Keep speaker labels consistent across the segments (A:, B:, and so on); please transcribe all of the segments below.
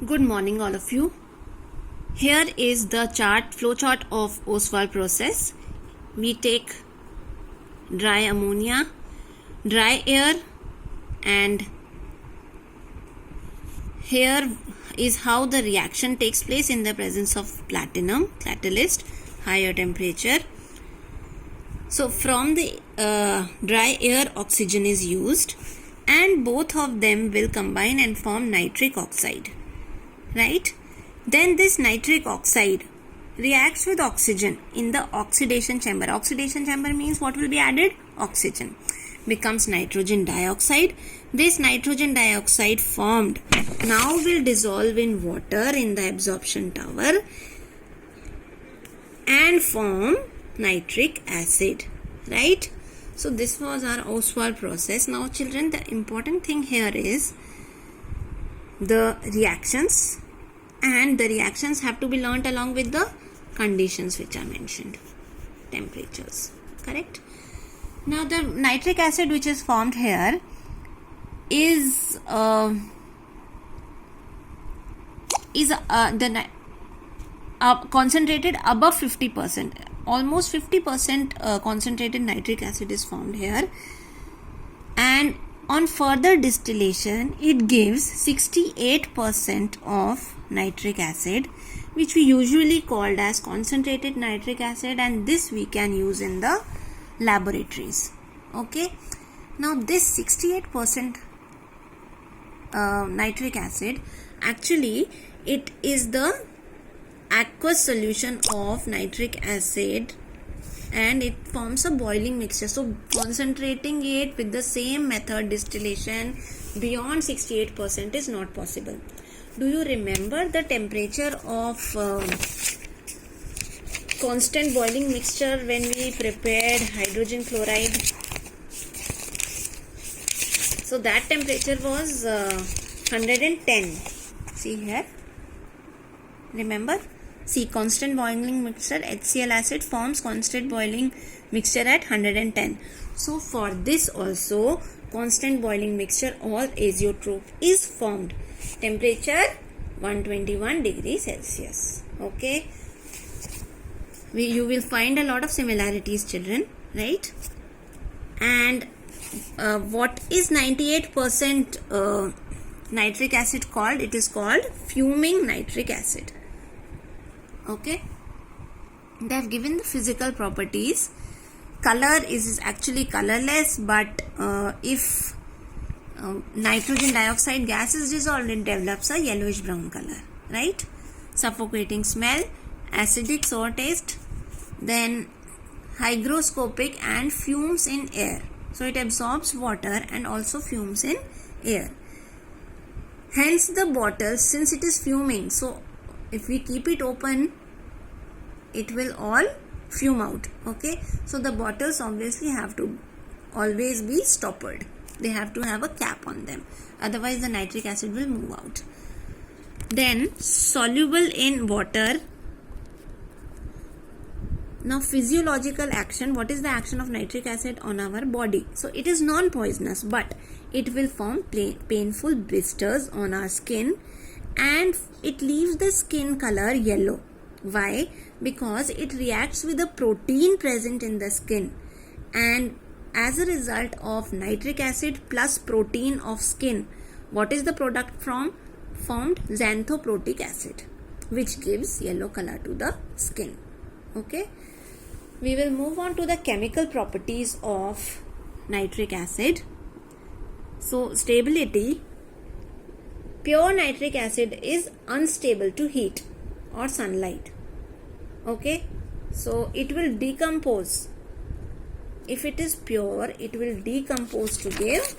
A: Good morning, all of you. Here is the flow chart of Ostwald process. We take dry ammonia, dry air, and here is how the reaction takes place in the presence of platinum, catalyst, higher temperature. So from the dry air, oxygen is used, and both of them will combine and form nitric oxide. Right? Then this nitric oxide reacts with oxygen in the oxidation chamber. Oxidation chamber means what will be added? Oxygen. Becomes nitrogen dioxide. This nitrogen dioxide formed now will dissolve in water in the absorption tower and form nitric acid. Right? So this was our Ostwald process. Now children, the important thing here is the reactions, and the reactions have to be learnt along with the conditions which are mentioned, temperatures. Correct? Now the nitric acid which is formed here is concentrated above 50%. Almost 50% concentrated nitric acid is formed here, and on further distillation it gives 68% of nitric acid, which we usually called as concentrated nitric acid, and this we can use in the laboratories. Okay, now this 68% nitric acid, actually it is the aqueous solution of nitric acid and it forms a boiling mixture. So concentrating it with the same method, distillation, beyond 68% is not possible. Do you remember the temperature of constant boiling mixture when we prepared hydrogen chloride? So that temperature was 110. See here. Remember? See, constant boiling mixture, HCl acid forms constant boiling mixture at 110. So for this also, constant boiling mixture or azeotrope is formed. Temperature 121 degrees Celsius. Okay. You will find a lot of similarities, children. Right? And what is 98% nitric acid called? It is called fuming nitric acid. Okay, they have given the physical properties. Color is actually colorless, but if nitrogen dioxide gas is dissolved, it develops a yellowish brown color. Right? Suffocating smell, acidic sour taste, then hygroscopic and fumes in air. So it absorbs water and also fumes in air. Hence the bottle, since it is fuming, so if we keep it open, it will all fume out. Okay, so the bottles obviously have to always be stoppered. They have to have a cap on them, otherwise the nitric acid will move out. Then soluble in water. Now physiological action. What is the action of nitric acid on our body? So it is non-poisonous, but it will form painful blisters on our skin, and it leaves the skin color yellow. Why? Because it reacts with the protein present in the skin, and as a result of nitric acid plus protein of skin, what is the product formed? Xanthoprotic acid, which gives yellow color to the skin. Okay, we will move on to the chemical properties of nitric acid. So stability. Pure nitric acid is unstable to heat or sunlight. Okay, so it will decompose. If it is pure, it will decompose to give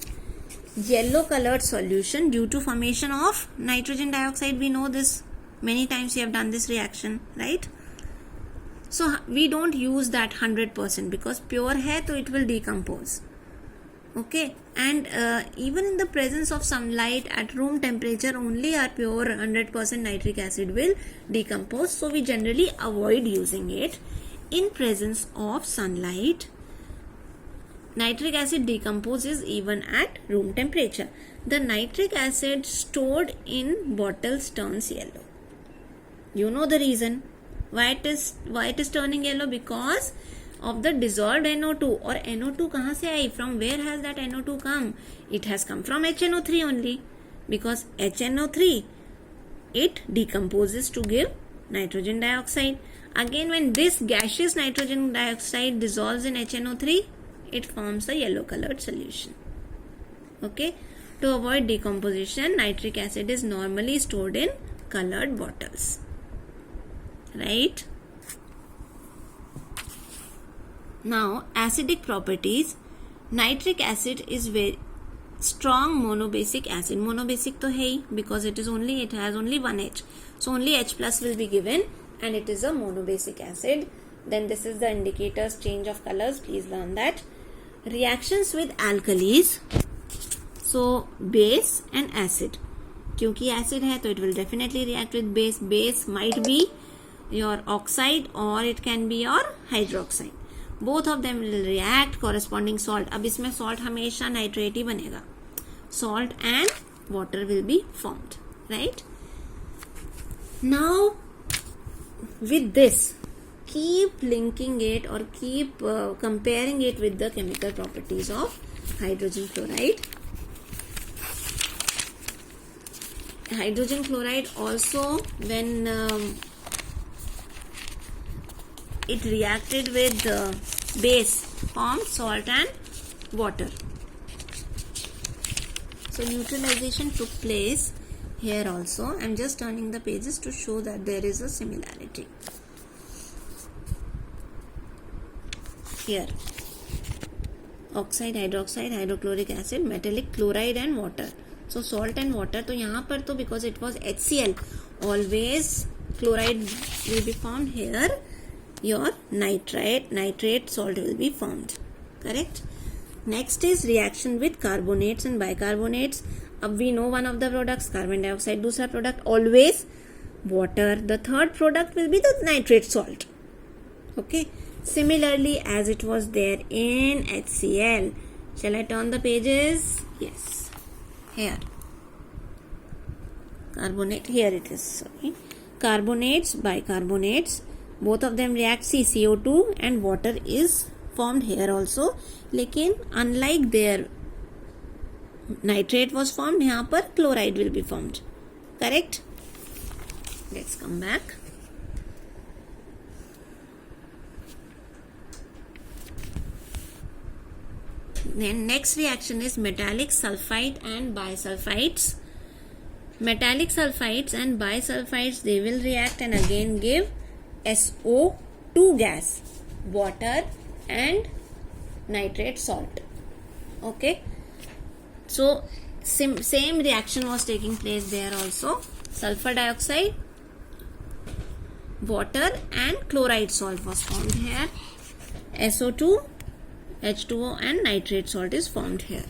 A: yellow colored solution due to formation of nitrogen dioxide. We know this, many times we have done this reaction, right? So we don't use that 100% because pure hai to it will decompose. Okay, and even in the presence of sunlight at room temperature, only our pure 100% nitric acid will decompose. So we generally avoid using it in presence of sunlight Nitric acid decomposes even at room temperature. The nitric acid stored in bottles turns yellow. You know the reason why it is turning yellow, because of the dissolved NO2. और NO2 कहाँ से आई? From where has that NO2 come? It has come from HNO3 only, because HNO3, it decomposes to give nitrogen dioxide. Again, when this gaseous nitrogen dioxide dissolves in HNO3, it forms a yellow colored solution. Okay, to avoid decomposition, nitric acid is normally stored in colored bottles, right? Now, acidic properties. Nitric acid is very strong monobasic acid. Monobasic to hai, because it has only one H, so only H plus will be given, and it is a monobasic acid. Then this is the indicators, change of colors, please learn that. Reactions with alkalis, so base and acid. क्योंकि acid है तो it will definitely react with base. Base might be your oxide or it can be your hydroxide. Both of them will react. Corresponding salt. अब इसमें salt हमेशा nitrate ही बनेगा. Salt and water will be formed, right? Now, with this, keep linking it or keep comparing it with the chemical properties of hydrogen chloride. Hydrogen chloride also, when it reacted with base, formed salt and water. So neutralization took place here also. I am just turning the pages to show that there is a similarity. Here, oxide, hydroxide, hydrochloric acid, metallic chloride and water. So salt and water, तो यहाँ पर तो because it was HCl, always chloride will be formed. Here your nitrate salt will be formed, correct? Next is reaction with carbonates and bicarbonates. अब we know one of the products, carbon dioxide. दूसरा product always water. The third product will be the nitrate salt. Okay, similarly as it was there in HCl. Shall I turn the pages? Yes. Here, carbonate, here it is, sorry. Carbonates, bicarbonates, both of them react. CO2 and water is formed here also. लेकिन unlike there, nitrate was formed, यहाँ पर chloride will be formed, correct? Let's come back. Then next reaction is metallic sulfide and bisulfides. Metallic sulfides and bisulfides, they will react and again give SO2 gas, water and nitrate salt. Okay, so same reaction was taking place there also. Sulfur dioxide, water and chloride salt was formed here. SO2, H2O and nitrate salt is formed here.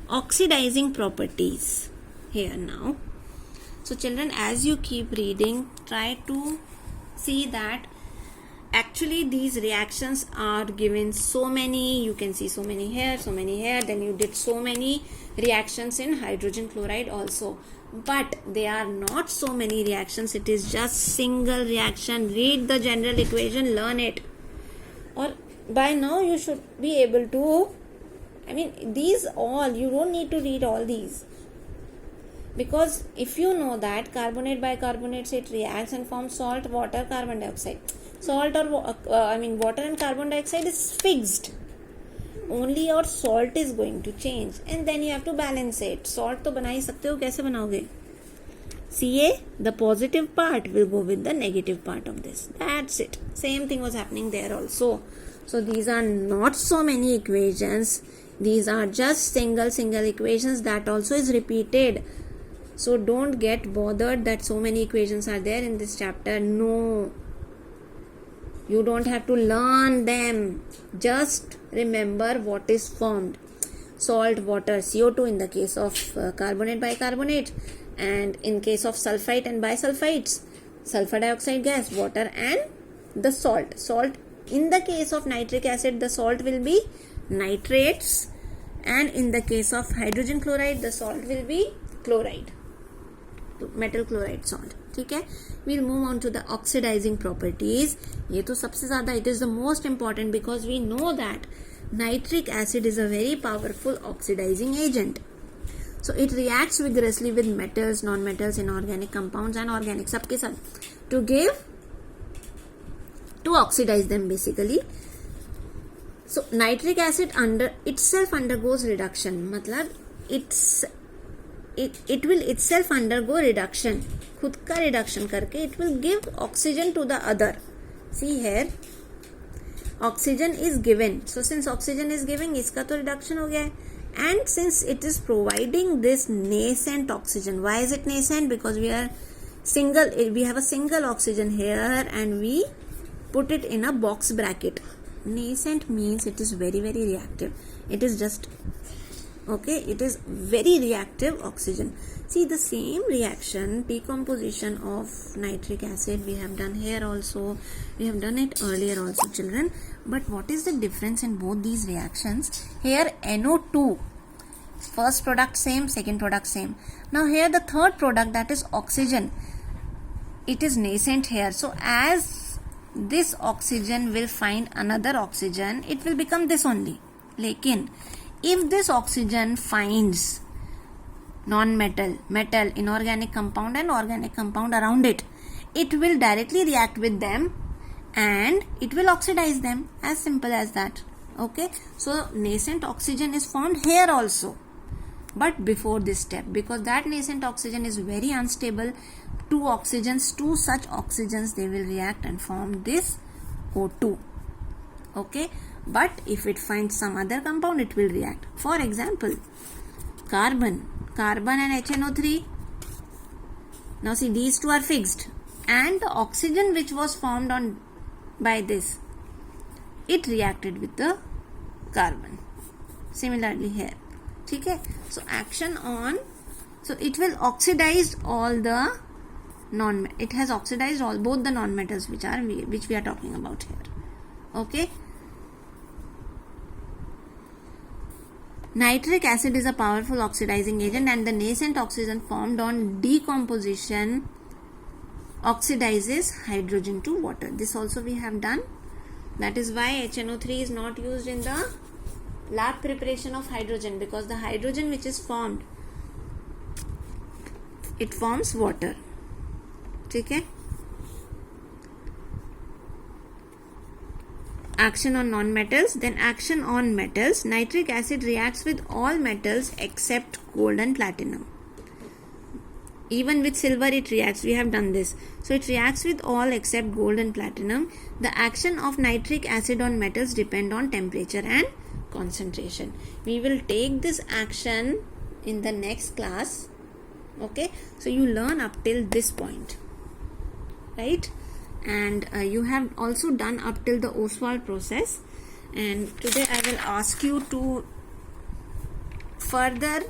A: Oxidizing properties here now. So children, as you keep reading, try to see that actually these reactions are given so many. You can see so many here, then you did so many reactions in hydrogen chloride also, but they are not so many reactions. It is just single reaction. Read the general equation, learn it, or by now you should be able to, these all, you don't need to read all these, because if you know that carbonate bicarbonates, it reacts and forms salt, water, carbon dioxide. Salt or water and carbon dioxide is fixed. Only your salt is going to change, and then you have to balance it. Salt तो बना ही सकते हो, कैसे बनाओगे? Ca, the positive part will go with the negative part of this. That's it. Same thing was happening there also. So these are not so many equations. These are just single equations. That also is repeated. So don't get bothered that so many equations are there in this chapter. No. You don't have to learn them. Just remember what is formed. Salt, water, CO2 in the case of carbonate bicarbonate, and in case of sulfite and bisulfites, sulfur dioxide gas, water and the salt. In the case of nitric acid, the salt will be nitrates, and in the case of hydrogen chloride the salt will be chloride, metal chloride salt. ठीक है, we'll move on to the oxidizing properties. ये तो सबसे ज़्यादा, it is the most important because we know that nitric acid is a very powerful oxidizing agent. So it reacts vigorously with metals, non-metals, inorganic compounds and organic सबके साथ to oxidize them basically. So nitric acid itself undergoes reduction, मतलब it will itself undergo reduction, खुद का reduction करके it will give oxygen to the other. See here, oxygen is given. So since oxygen is giving, इसका तो reduction हो गया है, and since it is providing this nascent oxygen. Why is it nascent? Because we have a single oxygen here and we put it in a box bracket. Nascent means it is very, very reactive. It is just it is very reactive oxygen. See, the same reaction, decomposition of nitric acid, we have done here also, we have done it earlier also, children. But what is the difference in both these reactions? Here NO2, first product same, second product same. Now here the third product, that is oxygen, it is nascent here. So as this oxygen will find another oxygen, it will become this only. Lekin if this oxygen finds non-metal, metal, inorganic compound and organic compound around it, it will directly react with them and it will oxidize them. As simple as that. Okay, so nascent oxygen is formed here also, but before this step, because that nascent oxygen is very unstable, two such oxygens, they will react and form this O2. Okay, but if it finds some other compound, it will react. For example, carbon and HNO3. Now see, these two are fixed, and the oxygen which was formed by this, it reacted with the carbon. Similarly here. Okay, so action on, so it will oxidize all the it has oxidized both the non-metals which we are talking about here. Okay, nitric acid is a powerful oxidizing agent, and the nascent oxygen formed on decomposition oxidizes hydrogen to water. This also we have done. That is why HNO3 is not used in the lab preparation of hydrogen, because the hydrogen which is formed, it forms water. Okay. Action on non-metals. Then action on metals. Nitric acid reacts with all metals except gold and platinum. Even with silver it reacts. We have done this. So it reacts with all except gold and platinum. The action of nitric acid on metals depend on temperature and concentration. We will take this action in the next class. Okay. So you learn up till this point. Right? And you have also done up till the Ostwald process, and today I will ask you to further,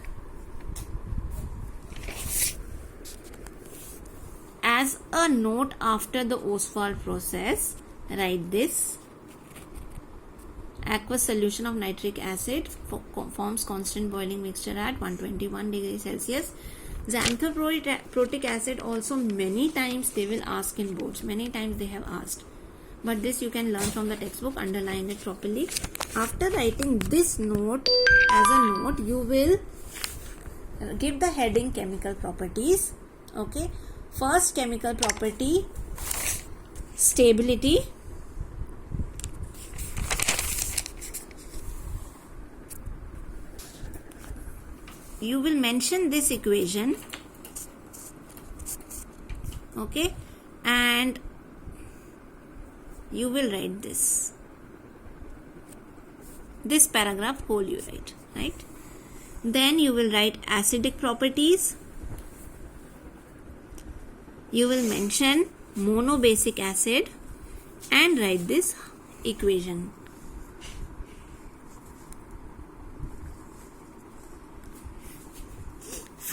A: as a note after the Ostwald process, write this: aqueous solution of nitric acid forms constant boiling mixture at 121 degrees Celsius. Xanthoprotic acid also many times they will ask in boards. Many times they have asked. But this you can learn from the textbook. Underline it properly. After writing this note as a note, you will give the heading chemical properties. Okay. First chemical property, stability. You will mention this equation, okay, and you will write this paragraph whole you write, right? Then you will write acidic properties. You will mention monobasic acid and write this equation.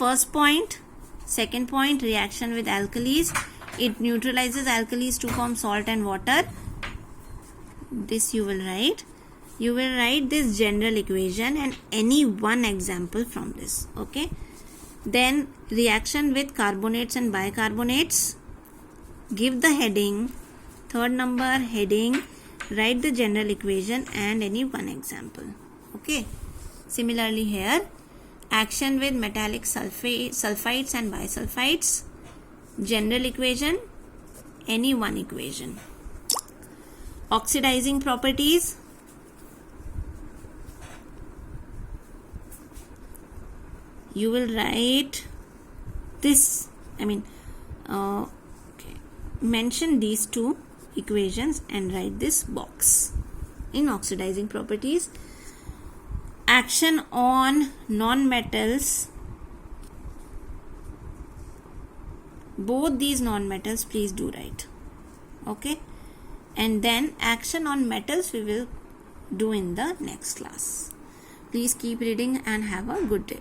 A: First point, second point, reaction with alkalis. It neutralizes alkalis to form salt and water. This you will write. you will write this general equation and any one example from this. Okay, then reaction with carbonates and bicarbonates, give the heading, third number heading, write the general equation and any one example. Okay, similarly here, action with metallic sulfides and bisulfides, general equation, any one equation. Oxidizing properties, you will write this, mention these two equations and write this box in oxidizing properties. Action on non-metals, both these non-metals please do write. Okay, and then action on metals we will do in the next class. Please keep reading and have a good day.